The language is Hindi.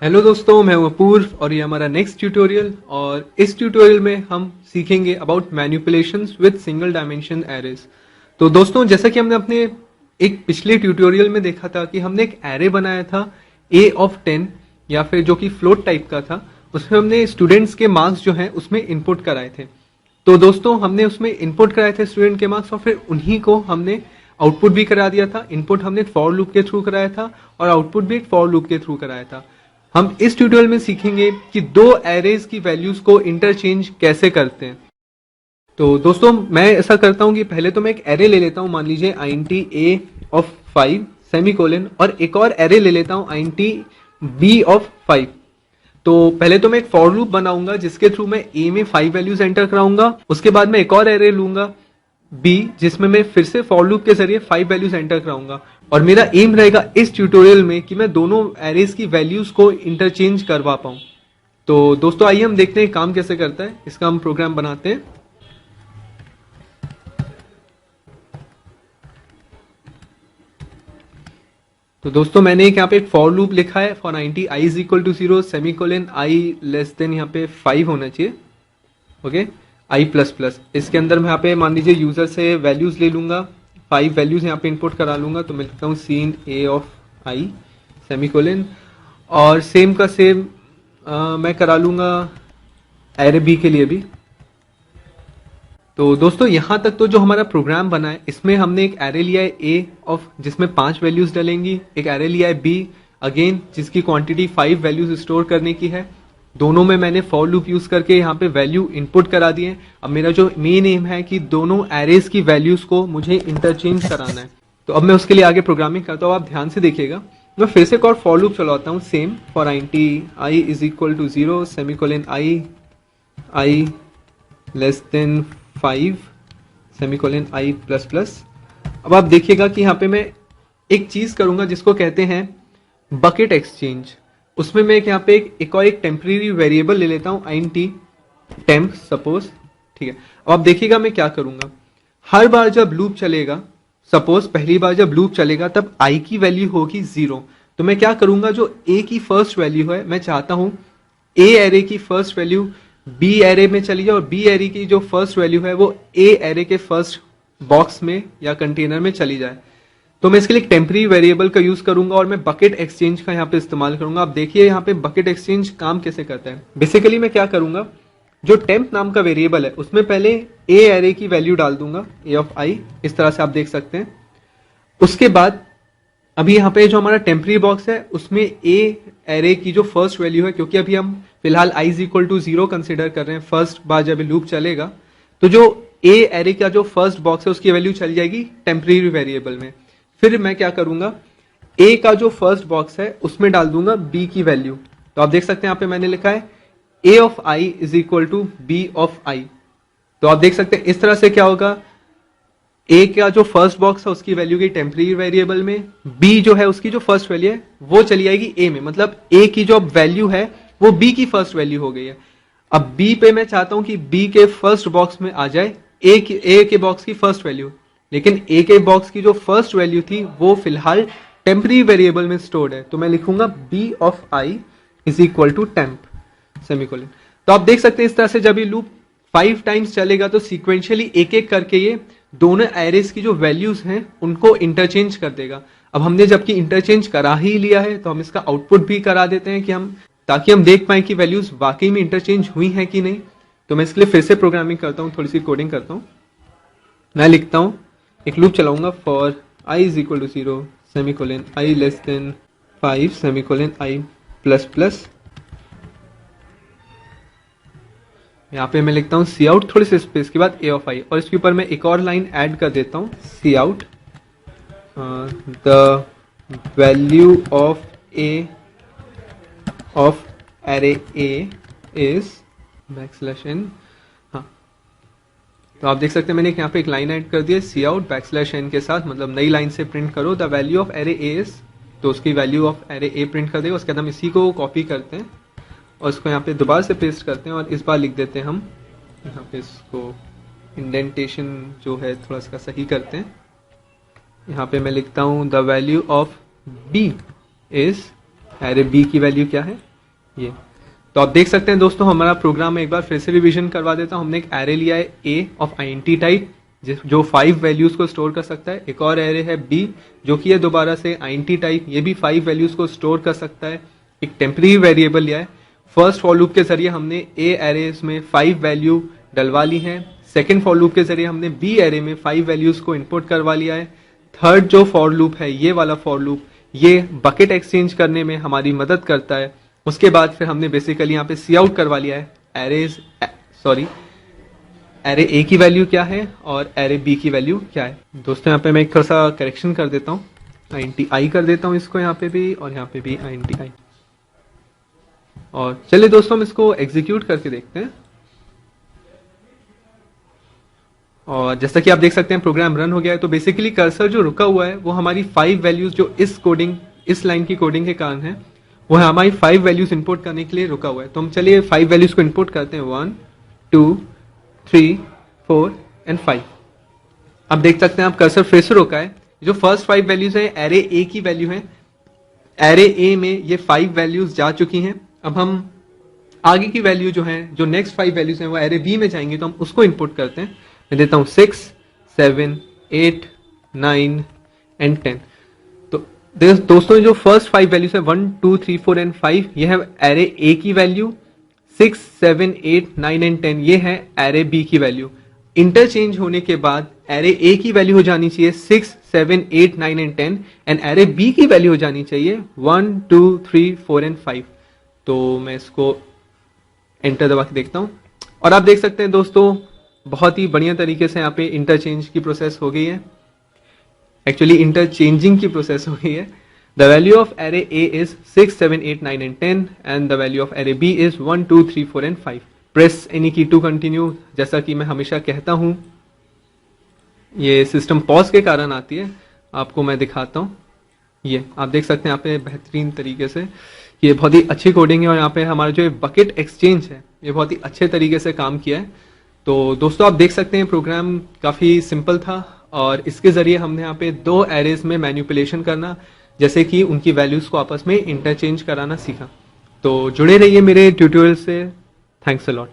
हेलो दोस्तों, मैं हूं अपूर्व और ये हमारा नेक्स्ट ट्यूटोरियल। और इस ट्यूटोरियल में हम सीखेंगे about manipulations with single dimension arrays. तो दोस्तों, जैसा कि हमने अपने एक पिछले ट्यूटोरियल में देखा था कि हमने एक एरे बनाया था a ऑफ 10 या फिर जो कि फ्लोट टाइप का था। उसमें हमने स्टूडेंट्स के मार्क्स जो हैं उसमें इनपुट कराए थे। तो दोस्तों, हमने उसमें इनपुट कराए थे स्टूडेंट के मार्क्स और फिर उन्हीं को हमने आउटपुट भी करा दिया था। इनपुट हमने फॉर लूप के थ्रू कराया था और आउटपुट भी एक फॉर लूप के थ्रू कराया था। हम इस ट्यूटोरियल में सीखेंगे कि दो एरेज की वैल्यूज को इंटरचेंज कैसे करते हैं। तो दोस्तों, मैं ऐसा करता हूं कि पहले तो मैं एक एरे ले लेता हूं, मान लीजिए int a ऑफ 5 सेमीकोलन, और एक और एरे ले लेता हूं int b ऑफ 5। तो पहले तो मैं एक फॉर लूप बनाऊंगा जिसके थ्रू मैं a में 5 वैल्यूज एंटर कराऊंगा। उसके बाद मैं एक और एरे लूंगा b, जिसमें मैं फिर से फॉर लूप के जरिए 5 वैल्यूज एंटर कराऊंगा। और मेरा एम रहेगा इस ट्यूटोरियल में कि मैं दोनों एरेज की वैल्यूज को इंटरचेंज करवा पाऊं। तो दोस्तों, आइए हम देखते हैं काम कैसे करता है। इसका हम प्रोग्राम बनाते हैं। तो दोस्तों, मैंने एक यहाँ पे एक फॉर लूप लिखा है for 90 i is equal to 0 semicolon i less than यहाँ पे 5 होना चाहिए। Okay, i plus plus. इसके अंदर मैं यहाँ पे मान लीजिए यूजर से वैल्यूज ले लूंगा, 5 वैल्यूज यहाँ पे इनपुट करा लूंगा। तो मैं लिखता हूँ cin a of i semicolon, और सेम का सेम मैं करा लूंगा एरे b के लिए भी। तो दोस्तों, यहां तक तो जो हमारा प्रोग्राम बना है इसमें हमने एक एरे लिया है a ऑफ जिसमें 5 वैल्यूज डलेंगी, एक एरे लिया है b अगेन जिसकी क्वांटिटी 5 वैल्यूज स्टोर करने की है। दोनों में मैंने फॉर लूप यूज करके यहाँ पे वैल्यू इनपुट करा दिए। अब मेरा जो मेन एम है कि दोनों एरेज की वैल्यूज को मुझे इंटरचेंज कराना है। तो अब मैं उसके लिए आगे प्रोग्रामिंग करता हूँ, आप ध्यान से देखिएगा। मैं फिर से एक और फॉर लूप चलाता हूँ, same for i is equal to 0 semicolon i less than 5 semicolon i plus plus. अब आप देखिएगा कि यहाँ पे मैं एक चीज करूंगा जिसको कहते हैं बकेट एक्सचेंज। उसमें मैं यहाँ पे एक और एक टेम्परेरी वेरिएबल ले लेता हूँ int temp सपोज। ठीक है, अब आप देखिएगा मैं क्या करूंगा। हर बार जब लूप चलेगा, सपोज पहली बार जब लूप चलेगा तब i की वैल्यू होगी 0। तो मैं क्या करूंगा, जो a की फर्स्ट वैल्यू है मैं चाहता हूं a एरे की फर्स्ट वैल्यू b एरे में चली जाए और b एरे की जो फर्स्ट वैल्यू है वो a एरे के फर्स्ट बॉक्स में या कंटेनर में चली जाए। तो मैं इसके लिए एक टेम्परेरी वेरिएबल का यूज करूंगा और मैं बकेट एक्सचेंज का यहाँ पे इस्तेमाल करूंगा। आप देखिए यहाँ पे बकेट एक्सचेंज काम कैसे करता है। बेसिकली मैं क्या करूंगा, जो टेम्प नाम का वेरिएबल है उसमें पहले a एरे की वैल्यू डाल दूंगा a ऑफ i, इस तरह से आप देख सकते हैं। उसके बाद अभी यहाँ पे जो हमारा टेम्परेरी बॉक्स है उसमें a एरे की जो फर्स्ट वैल्यू है, क्योंकि अभी हम फिलहाल i is equal to 0 consider कर रहे हैं फर्स्ट बार जब लूप चलेगा, तो जो a एरे का जो फर्स्ट बॉक्स है उसकी वैल्यू चल जाएगी टेम्परेरी वेरिएबल में। फिर मैं क्या करूंगा, a का जो फर्स्ट बॉक्स है उसमें डाल दूंगा b की वैल्यू। तो आप देख सकते हैं यहाँ पे मैंने लिखा है a of i is equal to b of i। तो आप देख सकते हैं इस तरह से क्या होगा, a का जो फर्स्ट बॉक्स है उसकी वैल्यू गई टेम्परेरी वेरिएबल में, b जो है उसकी जो फर्स्ट वैल्यू है वो चली जाएगी a में, मतलब a की जो वैल्यू है वो b की फर्स्ट वैल्यू हो गई है। अब b पे मैं चाहता हूं कि b के फर्स्ट बॉक्स में आ जाए a के बॉक्स की फर्स्ट वैल्यू, लेकिन a के बॉक्स की जो फर्स्ट वैल्यू थी वो फिलहाल टेम्परेरी वेरिएबल में स्टोर्ड है। तो मैं लिखूंगा b of i is equal to temp semicolon. तो आप देख सकते हैं इस तरह से जब ये लूप 5 टाइम्स चलेगा तो सीक्वेंशियली एक एक करके ये दोनों एरेज की जो वैल्यूज हैं उनको इंटरचेंज कर देगा। अब हमने जबकि इंटरचेंज करा ही लिया है तो हम इसका आउटपुट भी करा देते हैं कि ताकि हम देख पाए कि वैल्यूज वाकई में इंटरचेंज हुई हैं कि नहीं। तो मैं इसके लिए फिर से प्रोग्रामिंग करता हूँ, थोड़ी सी कोडिंग करता हूँ। मैं लिखता हूँ, एक लूप चलाऊंगा for i is equal to 0 semicolon i less than 5 semicolon i plus plus. यहाँ पे मैं लिखता हूँ सी आउट, थोड़ी सी स्पेस के बाद a ऑफ i, और इसके ऊपर मैं एक और लाइन ऐड कर देता हूँ see out the value of a of array a is backslash n। हाँ, तो आप देख सकते हैं मैंने यहाँ पे एक लाइन ऐड कर दी है सी आउट बैकस्लैश n के साथ, मतलब नई लाइन से प्रिंट करो the value of array a is, तो उसकी value of array a print कर देगा। उसके बाद हम इसी को कॉपी करते हैं और इसको यहाँ पे दोबारा से पेस्ट करते हैं और इस बार लिख देते हैं हम यहाँ पे, इसको इंडेंटेशन जो है थोड़ा सा सही करते हैं। यहाँ पे मैं लिखता हूँ the value of b is, array b की वैल्यू क्या है ये तो आप देख सकते हैं दोस्तों, हमारा प्रोग्राम में एक बार फिर से रिवीजन करवा देता हूं। हमने एक एरे लिया है ए ऑफ आईएनटी टाइप जो 5 वैल्यूज को स्टोर कर सकता है। एक और एरे है बी जो कि है दोबारा से आईएनटी टाइप, ये भी 5 वैल्यूज को स्टोर कर सकता है। एक टेम्परेरी वेरिएबल लिया है। फर्स्ट फॉर लूप के जरिए हमने ए एरेज में 5 वैल्यू डलवा ली है। सेकेंड फॉर लूप के जरिए हमने बी एरे में 5 वैल्यूज को इनपुट करवा लिया है। थर्ड जो फॉर लूप है, ये वाला फॉर लूप, ये बकेट एक्सचेंज करने में हमारी मदद करता है। उसके बाद फिर हमने बेसिकली यहाँ पे सी आउट करवा लिया है एरे ए की वैल्यू क्या है और एरे बी की वैल्यू क्या है। दोस्तों यहाँ पे मैं एक थोड़ा सा करेक्शन कर देता हूँ, INTI कर देता हूँ इसको यहाँ पे भी और यहाँ पे भी INTI। और चलिए दोस्तों हम इसको एग्जीक्यूट करके देखते हैं। और जैसा कि आप देख सकते हैं प्रोग्राम रन हो गया है। तो बेसिकली कर्सर जो रुका हुआ है वो हमारी 5 वैल्यूज जो इस लाइन की कोडिंग के कारण है, वो हमारी 5 वैल्यूज इंपोर्ट करने के लिए रुका हुआ है। तो हम चलिए 5 वैल्यूज को इंपोर्ट करते हैं, 1 2 3 4 एंड 5। अब देख सकते हैं आप कर्सर फिर से रुका है। जो फर्स्ट 5 वैल्यूज है एरे ए की वैल्यू है। एरे ए में ये 5 वैल्यूज जा चुकी हैं। अब हम आगे की वैल्यू जो है, जो नेक्स्ट 5 वैल्यूज हैं वो एरे बी में जाएंगे, तो हम उसको इंपोर्ट करते हैं। मैं देता हूं 6 7 8 9 एंड 10। तो दोस्तों जो फर्स्ट 5 वैल्यूज है 1 2 3 4 एंड 5, ये है एरे ए की वैल्यू। 6 7 8 9 एंड 10 ये है एरे बी की वैल्यू। इंटरचेंज होने के बाद एरे ए की वैल्यू हो जानी चाहिए 6 7 8 9 एंड 10 एंड एरे बी की वैल्यू हो जानी चाहिए 1 2 3 4 एंड 5। तो मैं इसको एंटर दबा के देखता हूं और आप देख सकते हैं दोस्तों बहुत ही बढ़िया तरीके से यहाँ पे इंटरचेंज की प्रोसेस हो गई है। एक्चुअली इंटरचेंजिंग की प्रोसेस हो गई है। The value of array A is 6 7 8 9 and 10 and the value of array B is 1 2 3 4 and 5। Press any key to continue. जैसा कि मैं हमेशा कहता हूं, ये सिस्टम पॉज के कारण आती है। आपको मैं दिखाता हूं, ये आप देख सकते हैं यहाँ पे बेहतरीन तरीके से, ये बहुत ही अच्छी कोडिंग है और यहाँ पे हमारा जो बकेट एक्सचेंज है ये बहुत ही अच्छे तरीके से काम किया है। तो दोस्तों आप देख सकते हैं प्रोग्राम काफ़ी सिंपल था और इसके ज़रिए हमने यहाँ पे 2 एरेज में मैनिपुलेशन करना, जैसे कि उनकी वैल्यूज़ को आपस में इंटरचेंज कराना सीखा। तो जुड़े रहिए मेरे ट्यूटोरियल से। Thanks a lot.